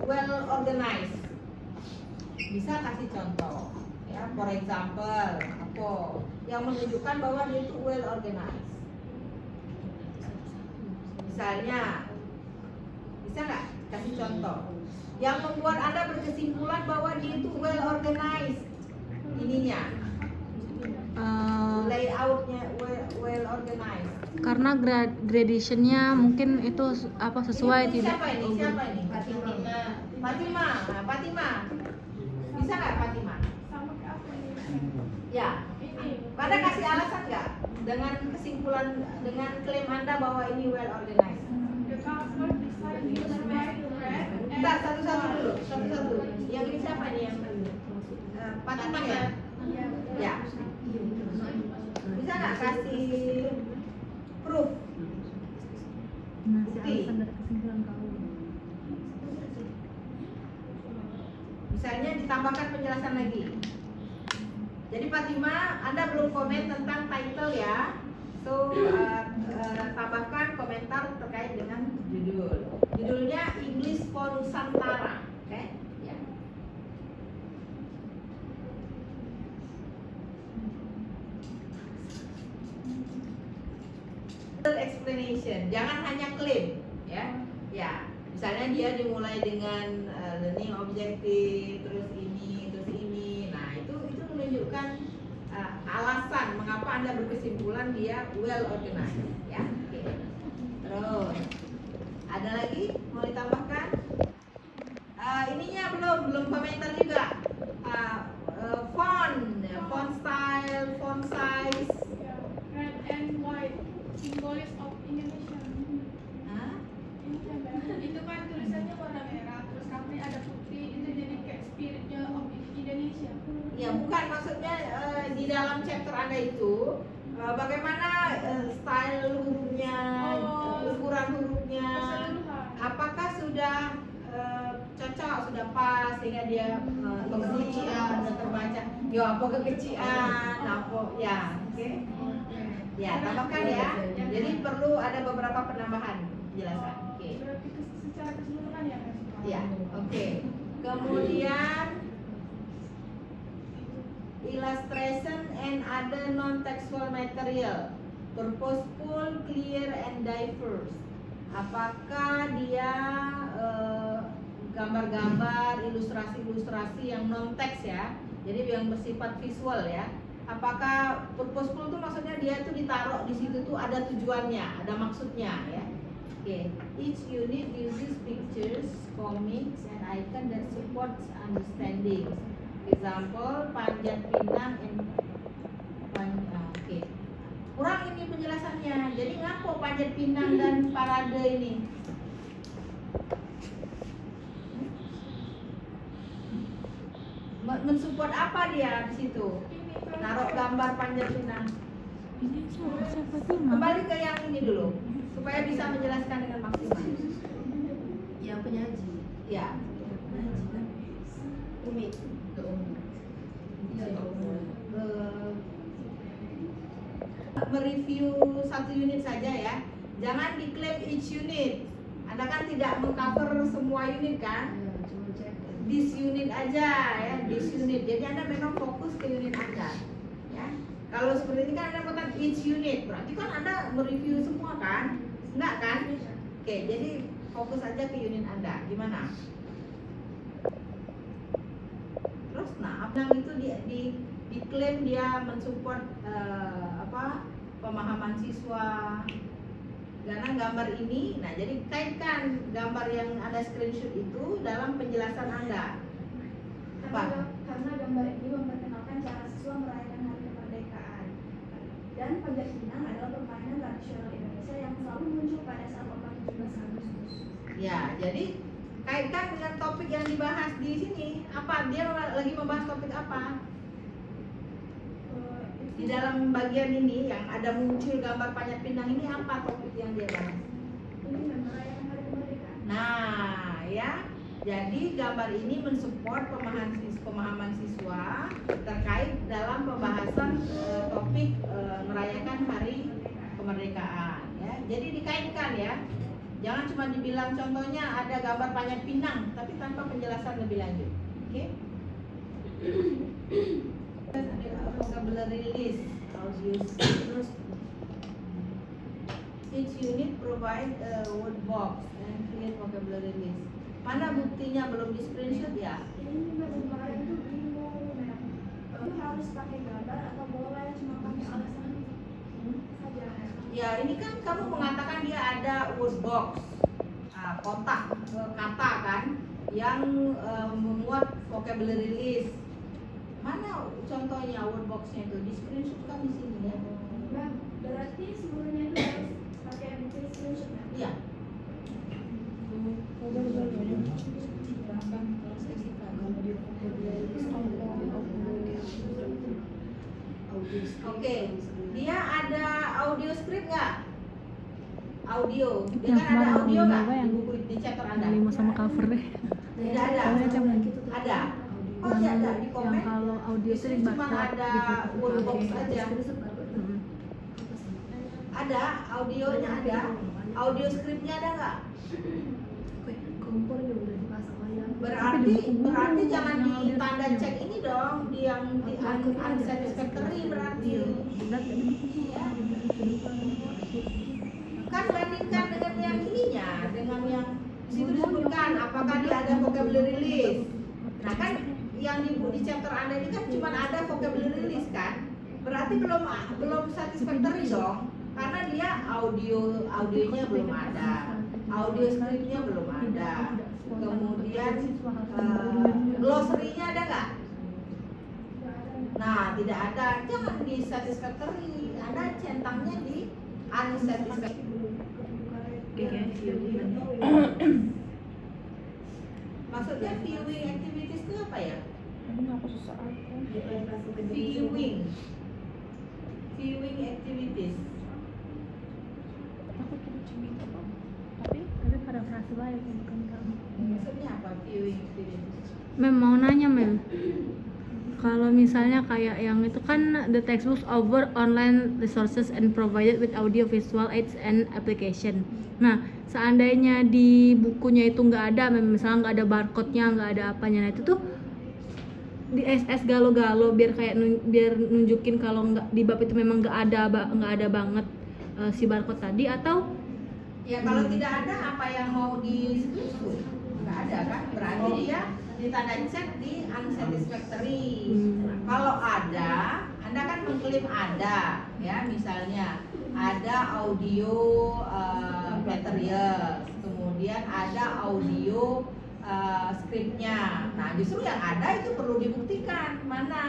well organized. Bisa kasih contoh ya, for example apa yang menunjukkan bahwa dia itu well organized. Misalnya, bisa nggak kasih contoh yang membuat Anda berkesimpulan bahwa dia itu well organized? Ininya, layoutnya well organized. Karena gradationnya mungkin itu sesuai Ini tidak. siapa ini? Fatima. Nah, Fatima. Bisa nggak Fatima? Sama kayak apa ini? Ya. Ini. Pada kasih alasan nggak dengan kesimpulan, dengan klaim Anda bahwa ini well organized? The cover design is bright red and Entar, satu-satu dulu. Satu-satu. Yang ini siapa nih yang Fatima ya? Ya. Bisa nggak kasih proof? Bukti. Misalnya ditambahkan penjelasan lagi. Jadi Fatima, Anda belum komen tentang title ya. So tambahkan komentar terkait dengan judul. Judulnya English for Nusantara, oke? Ya. Explanation, jangan hanya klaim, ya. Ya, misalnya dia dimulai dengan learning objective, terus ini. Nah, itu menunjukkan alasan mengapa Anda berkesimpulan dia well organized, ya. Oke. Terus ada lagi mau ditambahkan? Ininya belum komentar juga. Font style, font size. red and white symbols of Indonesia. Hah? Ini kan itu kan tulisannya warna merah, terus kami ada putih, itu jadi kayak spiritnya of Indonesia. Ya bukan, maksudnya di dalam chapter Anda itu bagaimana style hurufnya, ukuran hurufnya, apakah sudah cocok, sudah pas sehingga dia kekecilan dan terbaca. Ya apa kekecilan, apa ya, oke? Ya tambahkan ya. Jadi perlu ada beberapa penambahan penjelasan. Oke. Berarti secara keseluruhan ya Mas? Ya, oke. Kemudian illustration and other non-textual material, purposeful, clear, and diverse. Apakah dia gambar-gambar, ilustrasi-ilustrasi yang non-teks ya, jadi yang bersifat visual ya. Apakah purposeful itu maksudnya dia itu ditaruh di situ tuh ada tujuannya, ada maksudnya ya. Oke, each unit uses pictures, comics, and icon that supports understanding. Example, Panjat Pinang oke. Kurang ini penjelasannya. Jadi ngapo Panjat Pinang dan parade ini? Mensupport apa dia di situ? Naruh gambar Panjat Pinang. Kembali ke yang ini dulu supaya bisa menjelaskan dengan maksimal. Yang penyaji. Ya. Penyaji kan? Umi. Mereview satu unit saja ya. Jangan diklaim each unit. Anda kan tidak mengcover semua unit kan? This unit aja ya, this unit. Jadi Anda memang fokus ke unit Anda. Ya. Kalau seperti ini kan Anda katakan each unit, berarti kan Anda mereview semua kan? Enggak kan? Oke, jadi fokus aja ke unit Anda. Gimana? Terus nah, apa yang itu diklaim dia mensupport pemahaman siswa karena gambar ini. Nah, jadi kaitkan gambar yang ada screenshot itu dalam penjelasan Anda. Apa? Karena gambar ini memperkenalkan cara siswa merayakan hari kemerdekaan. Dan Panjat Pinang adalah permainan tradisional Indonesia yang selalu muncul pada saat lomba 17 Agustus. Ya, jadi kaitkan dengan topik yang dibahas di sini. Apa? Dia lagi membahas topik apa? Di dalam bagian ini yang ada muncul gambar Panjat Pinang ini apa topik yang dia bahas? Ini merayakan hari kemerdekaan. Nah, ya. Jadi gambar ini mensupport pemahaman siswa terkait dalam pembahasan topik merayakan hari kemerdekaan ya. Jadi dikaitkan ya. Jangan cuma dibilang contohnya ada gambar panjat pinang, tapi tanpa penjelasan lebih lanjut. Oke? Ada vocabulary list, audio terus. Each unit provide a word box and create vocabulary list. Mana buktinya belum di screenshot ya? Ini kemarin tuh bingung, Mem. Itu harus pakai gambar atau boleh cuma pakai alasan saja? Ya ini kan kamu mengatakan dia ada word box, kotak kata kan, yang memuat vocabulary list. Mana contohnya word boxnya itu? Di screenshot kan di sini ya? Mem, berarti seluruhnya itu harus pakai bukti screenshot, Mem? Iya. Oke, dia ada audio script nggak? Audio, dia Yang kan ada kemarin audio nggak yang di buku di chapter Anda? Yang 5 sama cover deh. Tidak ada. Ada. Oh tidak ada di Yang komen. kalau audio itu Cuma dibaca ada di word box aja. Hmm. Ada audionya ada. Audio scriptnya ada nggak? Kompornya udah dipasang layar. Berarti jangan di tanda cek ini dong, di yang di unsatisfactory berarti. Kan bandingkan dengan yang ininya, dengan yang di situ disebutkan apakah dia ada vocabulary list. Nah kan yang di chapter Anda ini kan cuma ada vocabulary list kan? Berarti belum satisfactory dong, karena dia audionya belum ada, audio scriptnya belum ada, kemudian glossary-nya ada nggak? Nah tidak ada, jangan di satisfactory, Anda centangnya di unsatisfactory. Maksudnya viewing activities itu apa ya? Viewing activities. Tapi parafrase baik bukan kamu. Maksudnya apa viewing activities? Mem mau nanya Mem, kalau misalnya kayak yang itu kan the textbooks over online resources and provided with audio visual aids and application. Nah seandainya di bukunya itu nggak ada, misalnya nggak ada barcode-nya, nggak ada apanya, nah itu tuh di SS galo-galo biar kayak biar nunjukin kalau nggak di bab itu memang nggak ada banget si barcode tadi, atau Ya kalau tidak ada apa yang mau di screenshot? Nggak ada kan? Berarti dia ditanda cek di unsatisfactory. Kalau ada, Anda kan mengklaim ada, ya misalnya ada audio material, kemudian ada audio scriptnya. Nah justru yang ada itu perlu dibuktikan mana,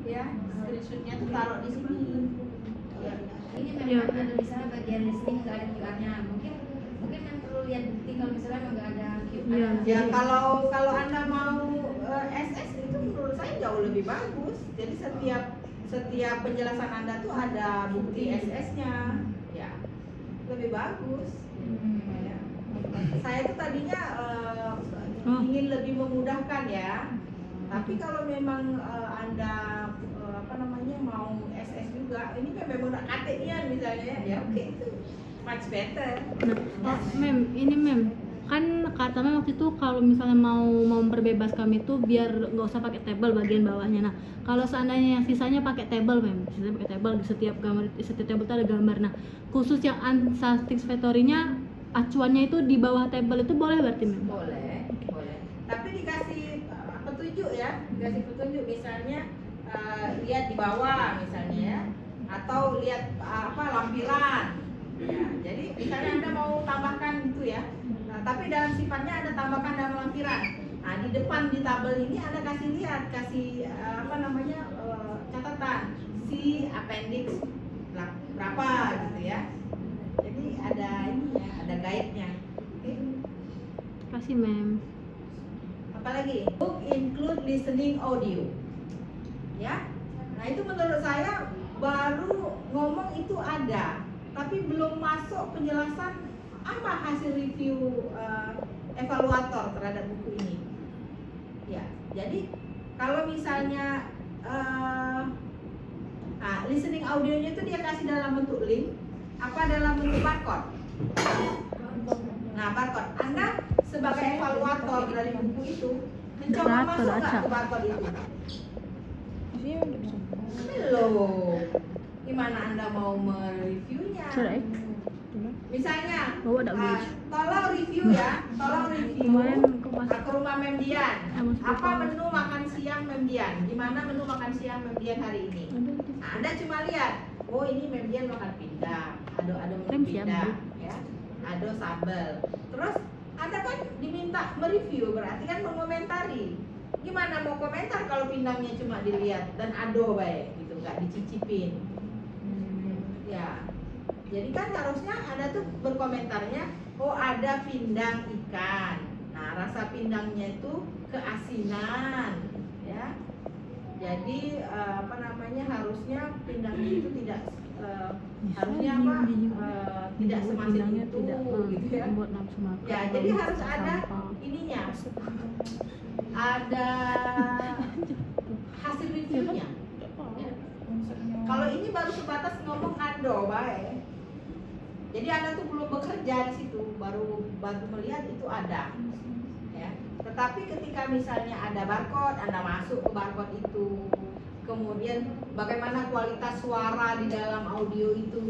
ya screenshotnya tuh taruh di sini. Ya. Ini memang ada di sana bagian listening nggak ada QR-nya. Mungkin yang perlu lihat bukti kalau misalnya emang nggak ada QR. Iya. Ya kalau Anda mau SS itu menurut saya jauh lebih bagus. Jadi setiap penjelasan Anda tuh ada bukti SS-nya. Ya. Lebih bagus. Ya. Saya tuh tadinya ingin lebih memudahkan ya. Tapi kalau memang Anda mau SS juga, ini memang udah KT-nya misalnya ya oke itu much better. Nah, Mem, kan kata Mem waktu itu kalau misalnya mau memperbegas kami itu biar nggak usah pakai table bagian bawahnya. Nah, kalau seandainya yang sisanya pakai table, sisanya pakai table, di setiap table itu ada gambar. Nah, khusus yang unsatisfactory-nya acuannya itu di bawah table itu boleh berarti Mem? Boleh. Tapi dikasih petunjuk ya, dikasih petunjuk misalnya lihat di bawah misalnya ya, atau lihat lampiran. Ya, jadi misalnya Anda mau tambahkan gitu ya, tapi dalam sifatnya Anda tambahkan dalam lampiran. Nah di depan di tabel ini Anda kasih lihat, catatan si appendix berapa gitu ya. Jadi ada ini ya, ada guide-nya. Oke. Kasih Mem. Apalagi book include listening audio. Ya. Nah, itu menurut saya baru ngomong itu ada, tapi belum masuk penjelasan apa hasil review evaluator terhadap buku ini. Ya. Jadi kalau misalnya listening audionya itu dia kasih dalam bentuk link apa dalam bentuk barcode? Nah, barcode. Anda sebagai evaluator dari buku itu mencoba Barcode masuk nggak aja. ke barcode itu? Belum. Gimana Anda mau mereviewnya? Sudah, Misalnya, bawa dak ah, guys. tolong review ya, tolong review Kemarin aku pas ke rumah Mem Dian. Masuk Apa ke- menu makan siang Mem Dian? Gimana menu makan siang Mem Dian hari ini? Nah, Anda cuma lihat, oh ini Mem Dian makan pindang, ada menu Kan siap, pindang, ya, ada sambal. Terus Anda kan diminta mereview, berarti kan mengomentari. Gimana mau komentar kalau pindangnya cuma dilihat dan ado baik gitu, nggak dicicipin. Ya, jadi kan harusnya Anda tuh berkomentarnya, oh ada pindang ikan. Nah, rasa pindangnya itu keasinan, ya. Jadi apa namanya, harusnya pindangnya itu tidak harusnya apa tidak semasin itu, gitu ya. Membuat nafsu makan. Ya, jadi harus ada ininya, ada hasil reviewnya. Ya. Kalau ini baru sebatas ngomong ado baik. Jadi Anda tuh belum bekerja di situ, baru melihat itu ada. Ya. Tetapi ketika misalnya ada barcode, Anda masuk ke barcode itu. Kemudian bagaimana kualitas suara di dalam audio itu,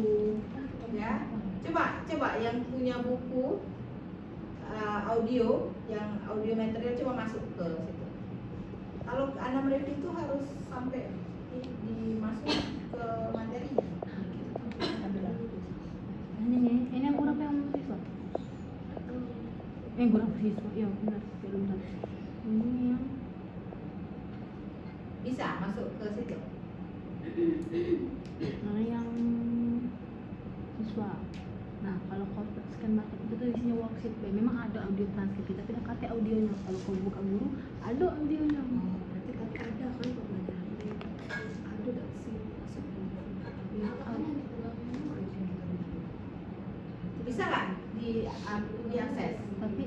ya. Coba yang punya buku audio, yang audio material, coba masuk ke situ. Kalau Anda mereview itu harus sampai dimasuk ke materinya. Ini yang kurang yang siswa. Yang kurang siswa, iya benar. Benar. Ini yang Bisa masuk ke situ. yang siswa. Nah, kalau kau scan market itu tuh isinya worksheet. Memang ada audio transkrip, tapi tidak kata audionya. Kalau kau buka guru, ada audionya. Berarti kan ada kan pembelajaran ada tak sih Bisa nggak diakses? Tapi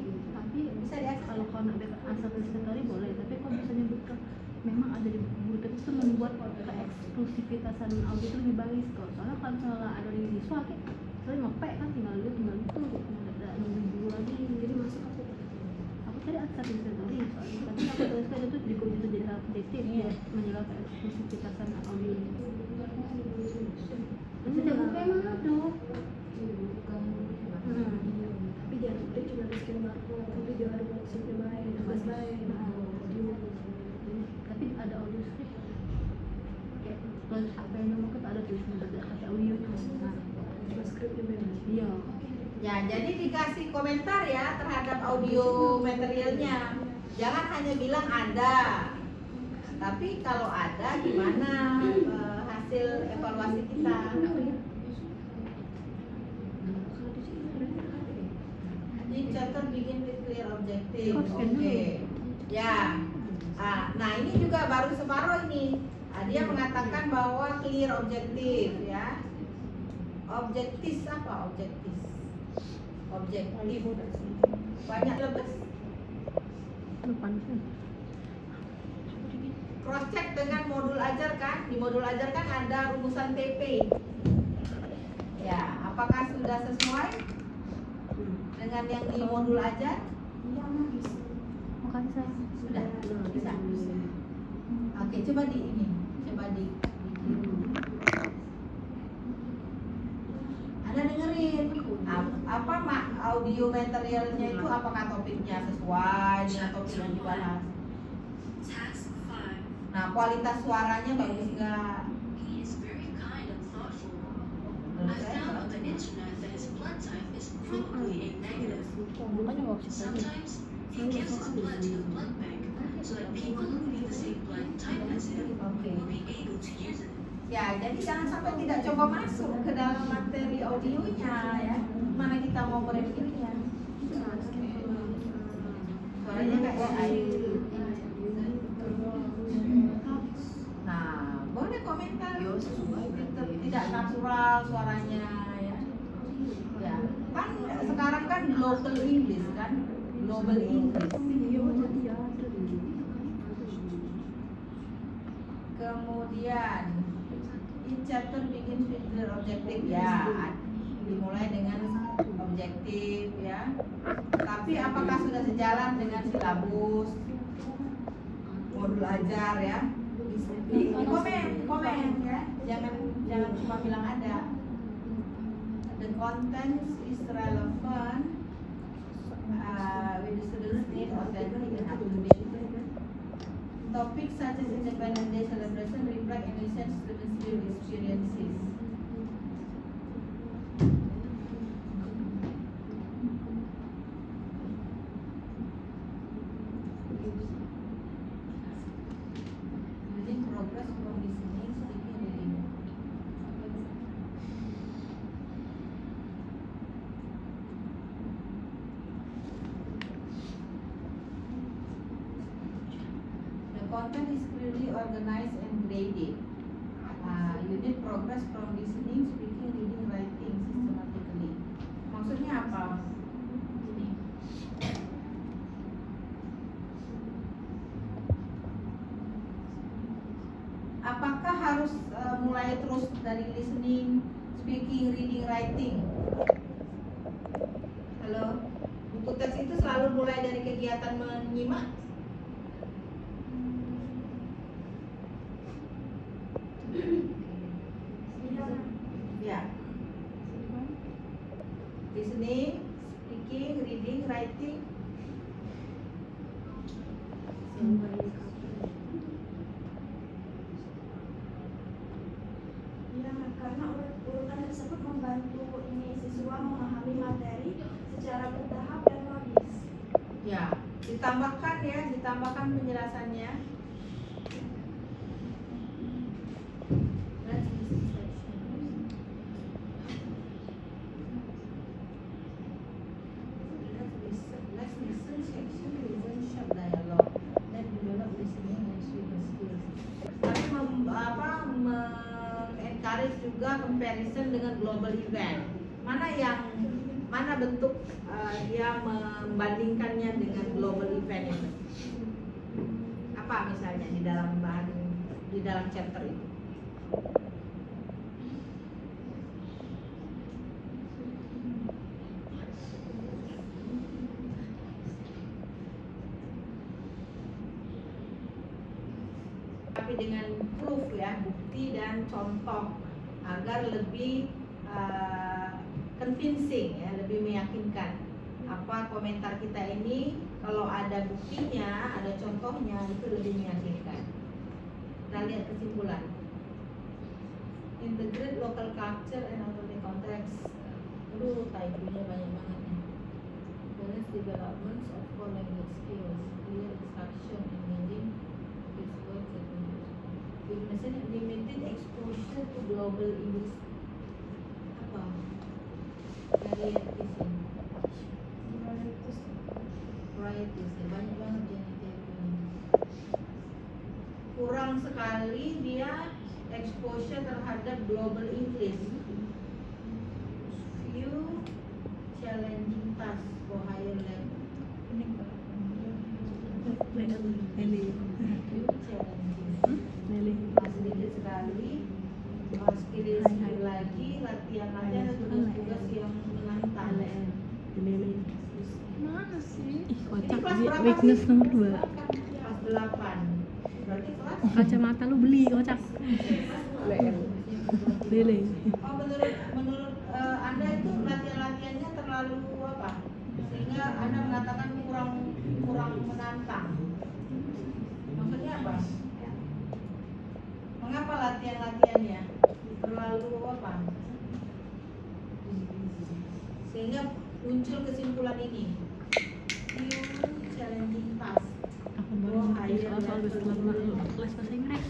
Bisa diakses. kalau kau nak dapat asal sekali boleh, tapi kau bisa nyebutkan memang ada di buku guru, tapi itu membuat keeksklusifitasan audio itu lebih bagus kok. Soalnya kalau misalnya ada di siswa kayak saya ngepek kan tinggal itu ada nunggu dulu lagi. jadi masuk aku Aku tadi asal tadi soalnya tapi aku tuliskan itu juga bisa jadi hal detektif ya, menjelaskan eksklusifitasan audio ini. Itu dia buku emang ada. tapi jangan udah cuma di scan barcode tapi jangan ada maksudnya baik tugas baik audio Tapi ada audio script kayak tulis apa yang mau kita ada tulisan kata audio. Nah, cuma skripnya memang iya. Ya, jadi dikasih komentar ya terhadap audio materialnya. Jangan hanya bilang ada. Tapi kalau ada, gimana hasil evaluasi kita? Jadi chapter begin with clear objective. Oke. Ya. Nah, ini juga baru separuh ini. Dia mengatakan bahwa clear objektif ya. Objektif apa objektif? Objektif. Banyak lebih. Depan sih. Cross check dengan modul ajar kan? Di modul ajar kan ada rumusan TP. Ya, apakah sudah sesuai dengan yang di modul ajar? iya mah bisa Makasih saya. Sudah, bisa. Oke, coba di ini, coba di. Anda dengerin apa audio materialnya itu, apakah topiknya sesuai dengan topik yang dibahas? Task 5. Nah, kualitas suaranya bagus nggak? He is very kind and thoughtful. Menurut I saya found on bagus. the internet that his blood type is probably A negative. Makanya worksheet tadi. Sometimes he gives his blood to the blood bank so that people who need the same blood type as him will be able to use it. Ya, jadi jangan sampai tidak coba masuk ke dalam materi audionya ya. Mana kita mau mereviewnya? Suaranya kayak air. Nah, boleh komentar. Tidak natural suaranya ya. Ya, kan sekarang kan global English kan, global English. Kemudian in chapter begins with clear objective ya, dimulai dengan objektif ya. Tapi apakah sudah sejalan dengan silabus, modul ajar ya? Di komen ya. Jangan cuma bilang ada. The content is relevant with the students need authentic and up to date. Topics such as Independence Day celebration reflect and listen students' real experiences. Using progress from listening, speaking, reading. The content is clearly organized and graded. You need progress from listening, speaking, reading, writing systematically. Maksudnya apa? Ini. Apakah harus mulai terus dari listening, speaking, reading, writing? Halo? Buku teks itu selalu mulai dari kegiatan menyimak? Ya. Listening, speaking, reading, writing. Ya, karena urutan tersebut membantu ini siswa memahami materi secara bertahap dan logis. Ya, ditambahkan penjelasannya. Let's listen section, listen short dialogue, then develop listening and speaking skills. Tapi encourage juga comparison dengan global event. Mana bentuk dia membandingkannya dengan global event itu? Apa misalnya di dalam chapter itu? Tapi dengan proof ya, bukti dan contoh agar lebih convincing ya, lebih meyakinkan. Apa komentar kita ini kalau ada buktinya, ada contohnya itu lebih meyakinkan. Kita lihat kesimpulan. Integrate local culture and authentic context. Aduh, typo-nya banyak banget nih. Balance development of core language skills, clear instruction, engaging with words and weakness, limited exposure to global English. Apa? Varietism. Varietism, banyak banget yang typo-nya. Kurang sekali dia exposure terhadap global English. Few challenging tasks for higher level. Few challenging. Sedikit sekali. Skill lagi, latihan dan tugas-tugas yang menantang. Mana sih? Ih, kocak. Ini kelas berapa Weakness sih? nomor 2. Kelas 8. Berarti kelas Kacamata lu beli, kocak. Lele. Oh, menurut Anda itu latihan-latihannya terlalu apa? Sehingga Anda mengatakan kurang menantang. Maksudnya apa? Mengapa latihan-latihannya terlalu apa? Sehingga muncul kesimpulan ini. Few challenging task. Aku baru ngerti soal-soal setelah kelas bahasa Inggris.